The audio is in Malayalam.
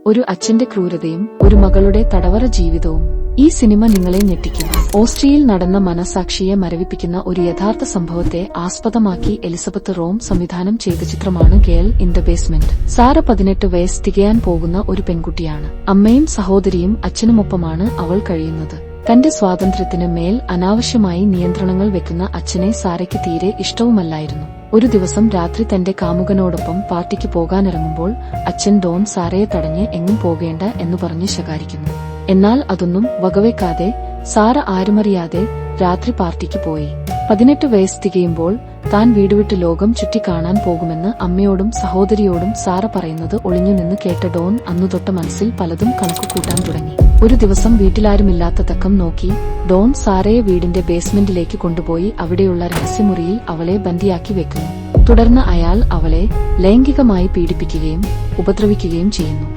ഒരു അച്ഛന്റെ ക്രൂരതയും ഒരു മകളുടെ തടവറ ജീവിതവും. ഈ സിനിമ നിങ്ങളെ ഞെട്ടിക്കും. ഓസ്ട്രിയയിൽ നടന്ന മനസാക്ഷിയെ മരവിപ്പിക്കുന്ന ഒരു യഥാർത്ഥ സംഭവത്തെ ആസ്പദമാക്കി എലിസബത്ത് റോം സംവിധാനം ചെയ്ത ചിത്രമാണ് girl in the basement. Sara 18 വയസ്സ് തികയാൻ പോകുന്ന ഒരു പെൺകുട്ടിയാണ്. അമ്മയും സഹോദരിയും അച്ഛനുമൊപ്പമാണ് അവൾ കഴിയുന്നത്. തന്റെ സ്വാതന്ത്ര്യത്തിന് മേൽ അനാവശ്യമായി നിയന്ത്രണങ്ങൾ വെക്കുന്ന അച്ഛനെ സാറയ്ക്ക് തീരെ ഇഷ്ടവുമല്ലായിരുന്നു. ഒരു ദിവസം രാത്രി തന്റെ കാമുകനോടൊപ്പം പാർട്ടിക്ക് പോകാനിറങ്ങുമ്പോൾ അച്ഛൻ ഡോൺ സാറയെ തടഞ്ഞ് എങ്ങും പോകേണ്ട എന്നു പറഞ്ഞ് ശകാരിക്കുന്നു. എന്നാൽ അതൊന്നും വകവെക്കാതെ സാറ ആരുമറിയാതെ രാത്രി പാർട്ടിക്ക് പോയി. 18 വയസ്സ് തികയുമ്പോൾ താൻ വീടുവിട്ട് ലോകം ചുറ്റിക്കാണാൻ പോകുമെന്ന് അമ്മയോടും സഹോദരിയോടും സാറ പറയുന്നത് ഒളിഞ്ഞുനിന്ന് കേട്ട ഡോൺ അന്നുതൊട്ട് മനസ്സിൽ പലതും കണക്കുകൂട്ടാൻ തുടങ്ങി. ഒരു ദിവസം വീട്ടിലാരുമില്ലാത്ത തക്കം നോക്കി ഡോൺ സാറയെ വീടിന്റെ ബേസ്മെന്റിലേക്ക് കൊണ്ടുപോയി അവിടെയുള്ള രഹസ്യമുറിയിൽ അവളെ ബന്ദിയാക്കി വെക്കുന്നു. തുടർന്ന് അയാൾ അവളെ ലൈംഗികമായി പീഡിപ്പിക്കുകയും ഉപദ്രവിക്കുകയും ചെയ്യുന്നു.